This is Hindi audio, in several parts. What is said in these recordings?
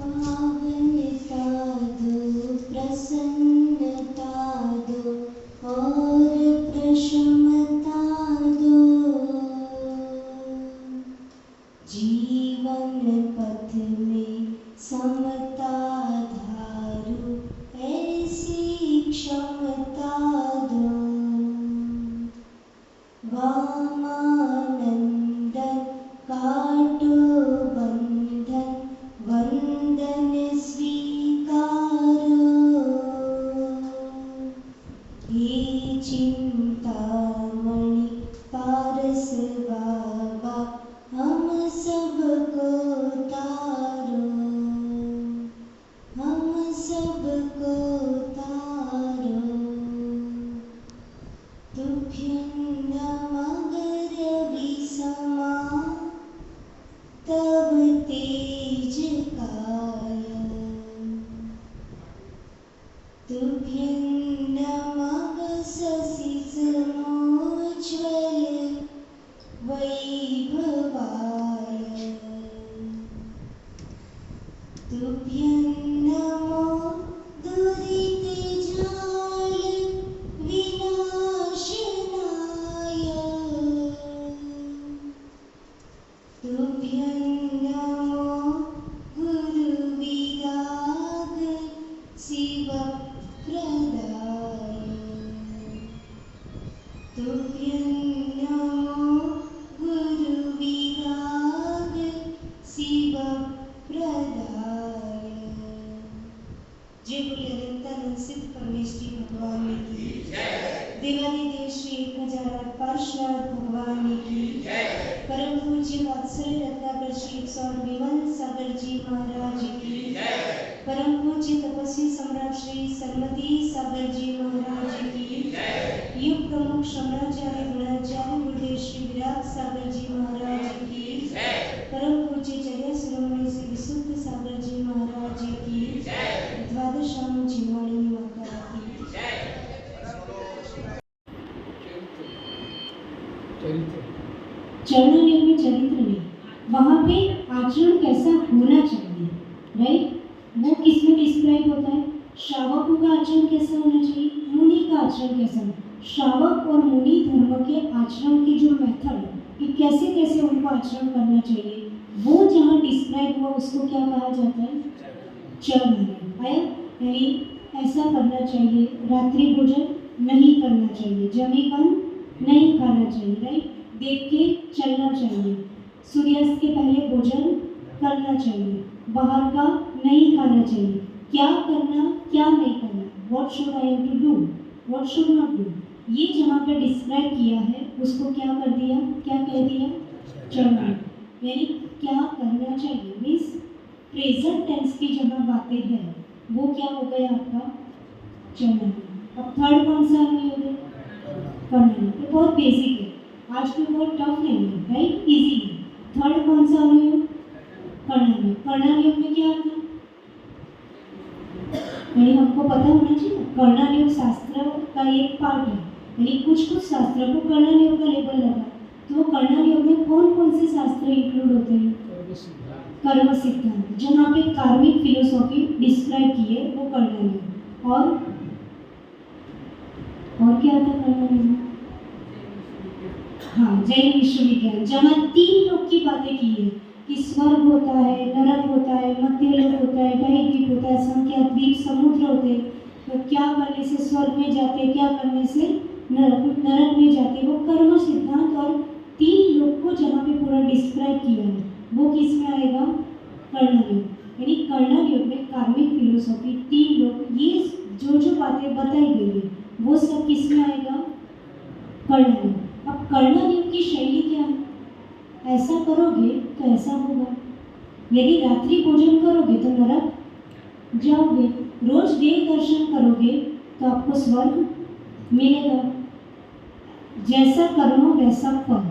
पावनता दो, प्रसन्नता दो और प्रशमता दो। जीवन पथ में समता धारो, ऐसी क्षमता दो। वामानंदन काटो बंधन, वंदन स्वीकारो। हे चिंतामणि पारस बाबा, हम सबको तारो, हम सबको तारो। तुभ्यं नमः रविसमा, तव तेज काय। तुभ्यं नमः शशिसमोज्ज्वल वैभवाय। तुभ्यं नमो दुरितजाल विनाशनाय। तुभ्यं नमो गुरुविराग शिवप्रदाय। तुभ्यं नमो गुरुविराग शिवप्रदाय। जय बोले अनंतानंद सिद्ध परमेश्वरी भगवान की जय। देवादिदेव श्री 1008 पार्श्वनाथ भगवान की जय। परम पूज्य वात्सल्य रत्नाकर श्री 108 सागर जी महाराज की जय। परम पूज्य तपस्वी सम्राट श्री सरमती सागर जी महाराज की जय। युग प्रमुख सम्राचार्य गुणाचार्य गुरुदेव श्री विराट सागर जी महाराज की जय। परम पूज्य चर्या शिरोमणि श्री विशुद्ध सागर जी महाराज की जय। द्वादशाम चिन्मणि माता की जय। चरणों में चरित्र में वहाँ पे आचरण कैसा होना चाहिए, राइट? वो किस में डिस्क्राइब होता है? श्रावकों का आचरण कैसा होना चाहिए, मुनि का आचरण कैसा होना। श्रावक और मुनि धर्म के आचरण की जो मेथड है कि कैसे कैसे उनको आचरण करना चाहिए, वो जहाँ डिस्क्राइब हुआ उसको क्या कहा जाता है? चरण आया। यानी ऐसा करना चाहिए, रात्रि भोजन नहीं करना चाहिए, जमी कम नहीं खाना चाहिए, राइट? देख के चलना चाहिए, सूर्यास्त के पहले भोजन करना चाहिए, बाहर का नहीं खाना चाहिए, क्या करना क्या नहीं करना, what should I have to do, what should not do, ये जहाँ पे डिस्क्राइब किया है उसको क्या कर दिया, क्या कह दिया? चरण। यानी क्या करना चाहिए मीन्स प्रेजेंट टेंस की जहाँ बातें हैं वो क्या हो गया आपका? चरण। अब थर्ड कौन सा नहीं हो गया? करना। ये बहुत बेसिक है, आज भी बहुत टफ नहीं है, राइट? इजी है। थर्ड कौन सा अनुयोग? कर्णानुयोग। कर्णानुयोग में क्या आता है? यानी हमको पता होना चाहिए कर्णानुयोग शास्त्र का एक पार्ट है, यानी कुछ शास्त्र को कर्णानुयोग का लेबल लगा, तो कर्णानुयोग में कौन कौन से शास्त्र इंक्लूड होते हैं? कर्म सिद्धांत, जहाँ पे कार्मिक फिलोसॉफी डिस्क्राइब की है वो कर्णानुयोग। और क्या आता है कर्णानुयोग? हाँ, जैन विश्वविज्ञान, जहाँ 3 लोक की बातें की है कि स्वर्ग होता है, नरक होता है, मध्यलोक होता है, ढाईद्वीप होता है, संख्या द्वीप, समुद्र होते हैं। तो क्या करने से स्वर्ग में जाते, क्या करने से नरक में जाते, वो कर्म सिद्धांत और 3 लोक को जहाँ पे पूरा डिस्क्राइब किया है वो किस में आएगा? कर्णानुयोग। यानी कर्णानुयोग में कार्मिक फिलोसॉफी, 3 लोक, ये जो बातें बताई गई है वो सब किस में आएगा? कर्णानुयोग। अब कर्णानुयोग की शैली क्या है? ऐसा करोगे तो ऐसा होगा, यदि रात्रि भोजन करोगे तो नरक जाओगे, रोज देव दर्शन करोगे तो आपको स्वर्ग मिलेगा, जैसा कर्म वैसा फल,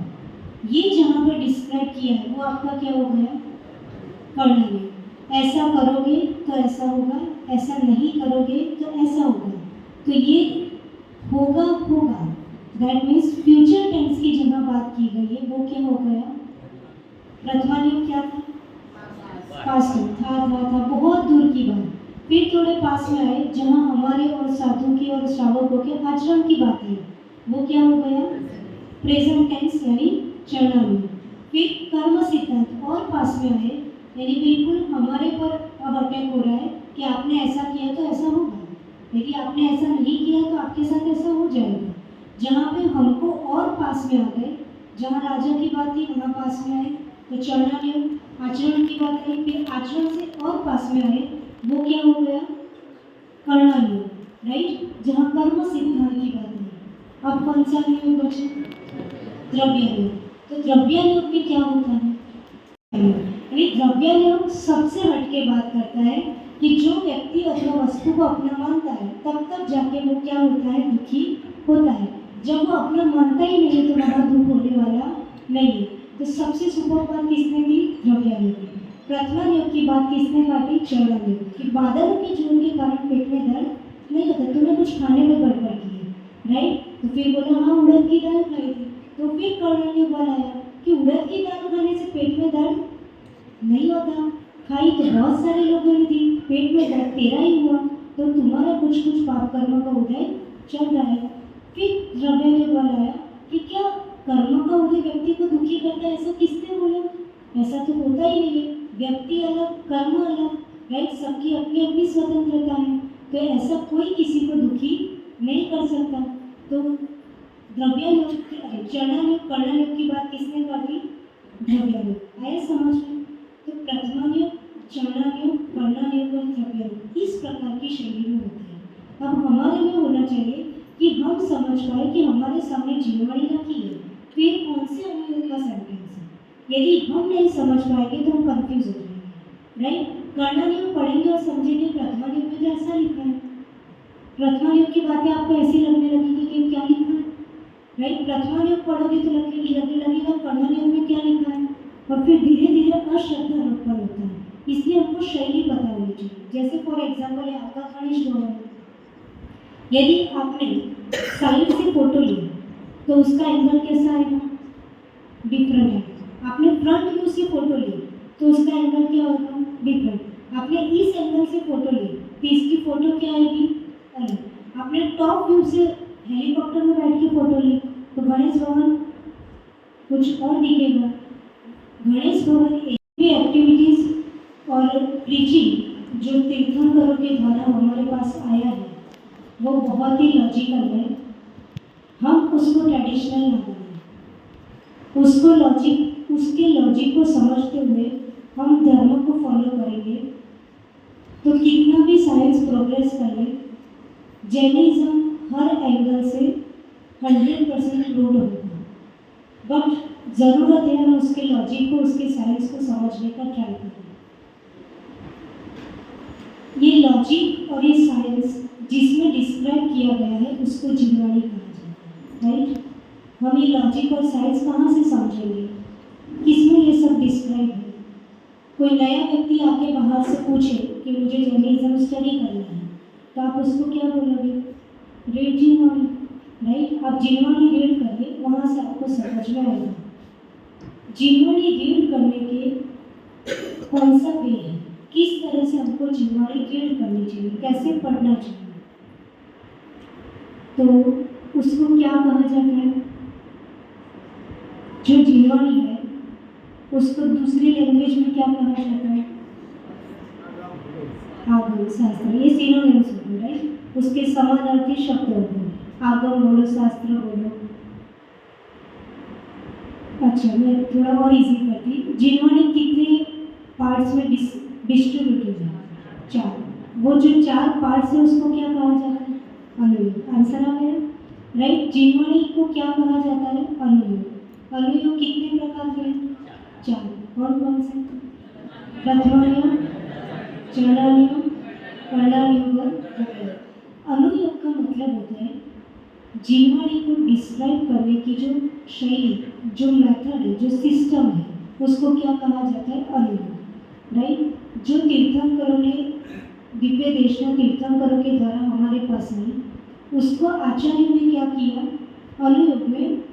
ये जहाँ पे डिस्क्राइब किया है वो आपका क्या हो गया? कर्णानुयोग। ऐसा करोगे तो ऐसा होगा, ऐसा नहीं करोगे तो ऐसा होगा, तो ये होगा, दैट मीन्स फ्यूचर टेंस की जहाँ बात की गई है वो क्या हो गया? प्रथमानुयोग क्या था? पास में था बहुत दूर की बात। फिर थोड़े पास में आए जहाँ हमारे और साधु की और श्रावकों के आचरण की बात है, वो क्या हो गया, प्रेजेंट टेंस यानी चरणानुयोग। फिर कर्म सिद्धांत और पास में आए, यानी बिल्कुल हमारे पर अब अटैक हो रहा है कि आपने ऐसा किया तो ऐसा होगा, यदि आपने ऐसा नहीं किया तो आपके साथ ऐसा हो जाएगा। जहाँ पे हमको और पास में आ गए, जहाँ राजा की बात थी वहाँ पास में आए तो चरणानुयोग, आचरण की बात आई, फिर आचरण से और पास में आए, वो क्या हो गया, कर्णानुयोग, राइट, जहाँ कर्म सिद्धांत की बात है। अब कौन सा नियोग बचे, द्रव्यानुयोग। तो द्रव्यानुयोग में क्या होता है, यानी द्रव्यानुयोग सबसे हटके बात करता है कि जो व्यक्ति अथवा वस्तु को अपना मानता है तब तक जाके वो क्या होता है, दुखी होता है। जब वो अपना मानता ही नहीं है तो वहाँ दुख होने वाला नहीं है। तो सबसे सुपर बात किसने दी, द्रव्यानुयोग की। प्रथमानुयोग की बात किसने काटी, चरणानुयोग की। बादलों के जुड़ने के कारण पेट में दर्द नहीं होता, तूने कुछ खाने में गड़बड़ की है, राइट, तो फिर बोला हाँ उड़द की दाल खाई थी, तो फिर कर्णानुयोग वाला आया कि उड़द की दाल खाने से पेट में दर्द नहीं होता, खाई तो बहुत सारे लोगों ने दी, पेट में दर्द तेरा ही हुआ, तो तुम्हारा कुछ कुछ पाप कर्म का उदय चल रहा है। फिर द्रव्यानुयोग वाला आया कि क्या कर्म का उदय व्यक्ति को दुखी करता है, ऐसा किसने बोला, ऐसा तो होता ही नहीं है, व्यक्ति अलग कर्म अलग, राइट, सबकी अपनी अपनी स्वतंत्रता है, तो ऐसा कोई किसी को दुखी नहीं कर सकता। तो द्रव्यानुयोग, चरणानुयोग, कर्णानुयोग की बात किसने कर दी, द्रव्यानुयोग। आया समझ में। तो प्रथमानुयोग, चरणानुयोग, कर्णानुयोग और द्रव्यानुयोग इस प्रकार की शैली में होते हैं। अब हमारे में होना चाहिए कि हम समझ पाए कि हमारे सामने जीववाणी रखी है, फिर कौन से अनुयोग का सेंटेंस है। यदि हम नहीं समझ पाएंगे तो हम कंफ्यूज हो जाएंगे, राइट। कर्णानुयोग पढ़ेंगे और समझेंगे प्रथमानुयोग में तो ऐसा लिखा है, प्रथमानुयोग की बातें आपको ऐसी लगने लगेगी कि क्या लिखा है, राइट। प्रथमानुयोग पढ़ोगे तो लगेगा कर्णानुयोग में क्या लिखा है, और फिर धीरे धीरे अश्रद्धा उत्पन्न होता है। इसलिए हमको शैली पता होनी चाहिए। जैसे फॉर एग्जाम्पल है आपका खनिज भवन, यदि आपने साइड से फोटो लिया तो उसका एंगल कैसा आएगा, डिफरेंट है। आपने फ्रंट व्यू से फोटो ली तो उसका एंगल क्या होगा, डिफरेंट। आपने इस एंगल से फोटो ली तो इसकी फोटो क्या आएगी, अलग। आपने टॉप व्यू से हेलीकॉप्टर में बैठ के फोटो ली तो गणेश भवन कुछ और दिखेगा। गणेश भवन एक भी एक्टिविटीज और प्रीचिंग जो तीर्थंकरों के द्वारा हमारे पास आया है वो बहुत ही लॉजिकल है। हम उसको ट्रेडिशनल ना बनाएं, उसको लॉजिक, उसके लॉजिक को समझते हुए हम धर्म को फॉलो करेंगे तो कितना भी साइंस प्रोग्रेस कर ले, जैनिज्म हर एंगल से 100% प्रूव होगा, बट ज़रूरत है हम उसके लॉजिक को, उसके साइंस को समझने का ट्राई करें। ये लॉजिक और ये साइंस जिसमें डिस्क्राइब किया गया है उसको जीववाणी कहा जाता है, राइट। हम ये लॉजिक और साइंस कहाँ से समझेंगे, किसमें ये सब डिस्क्राइब है। कोई नया व्यक्ति आके बाहर से पूछे कि मुझे जर्नलिज्म स्टडी करना है तो आप उसको क्या बोलोगे, रीड जीववाणी, राइट। आप जीववाणी रीड करिए, वहाँ से आपको समझ में आएगा जीववाणी रीड करने के कौन सा वे है, किस तरह से हमको जीववाणी रीड करनी चाहिए, कैसे पढ़ना चाहिए। तो उसको क्या कहा जाता है, जो जीववाणी है उसको दूसरी लैंग्वेज में क्या कहा जाता है, आगम शास्त्र। ये सिनोनिम्स होते हैं, राइट। उसके समानार्थी शब्द होते हैं, आगम बोलो, शास्त्र बोलो। अच्छा, मैं थोड़ा और इजी करती। जीववाणी कितने पार्ट्स में डिस्ट्रीब्यूटेड है, 4। वो जो 4 पार्ट्स है उसको क्या कहा जाता है, अनुयोग। आंसर आ गया, राइट। जीववाणी को क्या कहा जाता है, अनुयोग। अनुयोग कितने प्रकार के हैं, 4। कौन कौन से, प्रथमानुयोग, चरणानुयोग, कर्णानुयोग और द्रव्यानुयोग। अनुयोग का मतलब होता है जीववाणी को डिस्क्राइब करने की जो शैली, जो मेथड है, जो सिस्टम है, उसको क्या कहा जाता है, अनुयोग, राइट। जो तीर्थंकरों ने दिव्य देशना तीर्थंकरों के द्वारा हमारे पास आई, उसको आचार्य ने क्या किया, अनुयोग में,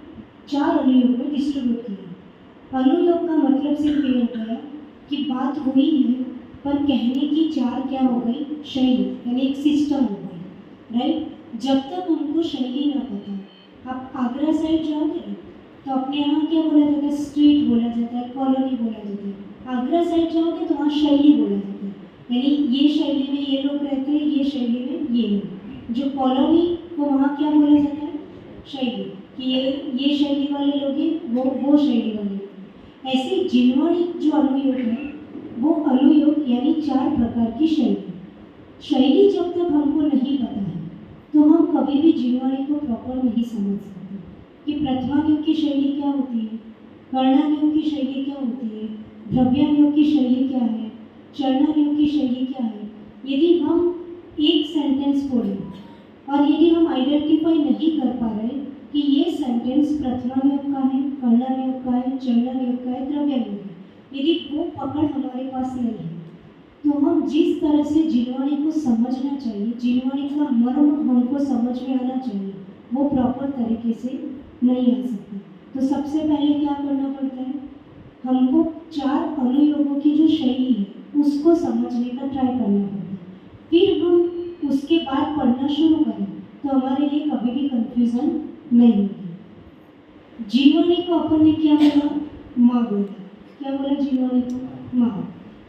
4 अनुयोग में डिस्ट्रीब्यूट किया। अनुयोग का मतलब सिर्फ ये होता है कि बात हुई है, पर कहने की चाल क्या हो गई, शैली, यानी एक सिस्टम हो गई, राइट। जब तक हमको शैली ना पता, आप आगरा साइड जाओगे तो अपने यहाँ क्या बोला जाता है, स्ट्रीट बोला जाता है, कॉलोनी बोला जाता है। आगरा साइड जाओगे तो वहाँ शैली बोला जाता है, यानी ये शैली में ये लोग रहते हैं, ये शैली में ये लोग। जो कॉलोनी को वहाँ क्या बोला जाता है, शैली, कि ये शैली वाले लोग हैं, वो शैली वाले लोग। ऐसे जिनवाणी जो अनुयोग है, वो अनुयोग यानी 4 प्रकार की शैली। शैली जब तक हमको नहीं पता है तो हम कभी भी जिनवाणी को प्रॉपर नहीं समझ सकते कि प्रथमायोग की शैली क्या होती है, कर्णायोग की शैली क्या होती है, द्रव्यायोग की शैली क्या है, चरणायोग की शैली क्या है। यदि हम एक सेंटेंस बोलें और यदि हम आइडेंटिफाई नहीं कर पा रहे कि ये सेंटेंस प्रथमायोग का है, कर्णायोग का है, चरणायोग का है, द्रव्यायोग है, यदि वो पकड़ हमारे पास नहीं है, तो हम जिस तरह से जिनवाणी को समझना चाहिए, जिनवाणी का मर्म हमको समझ में आना चाहिए, वो प्रॉपर तरीके से नहीं आ सकता। तो सबसे पहले क्या करना पड़ता है, हमको 4 अनुयोगों की जो शैली है उसको समझने का ट्राई करना पड़ता है। फिर हम उसके बाद पढ़ना शुरू करें तो हमारे लिए कभी भी कंफ्यूजन नहीं होगी। जिनवाणी को अपन ने क्या बोला, माँ बोला। क्या बोला जिनवाणी को, माँ।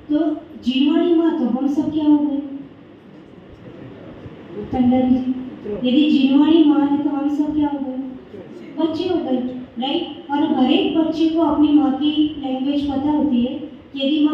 तो जिनवाणी माँ तो हम सब क्या हो गए, टंडन जी। यदि जिनवाणी माँ है तो हम सब क्या हो गए, बच्चे हो गए, राइट। और हर एक बच्चे को अपनी माँ की लैंग्वेज पता होती है। यदि माँ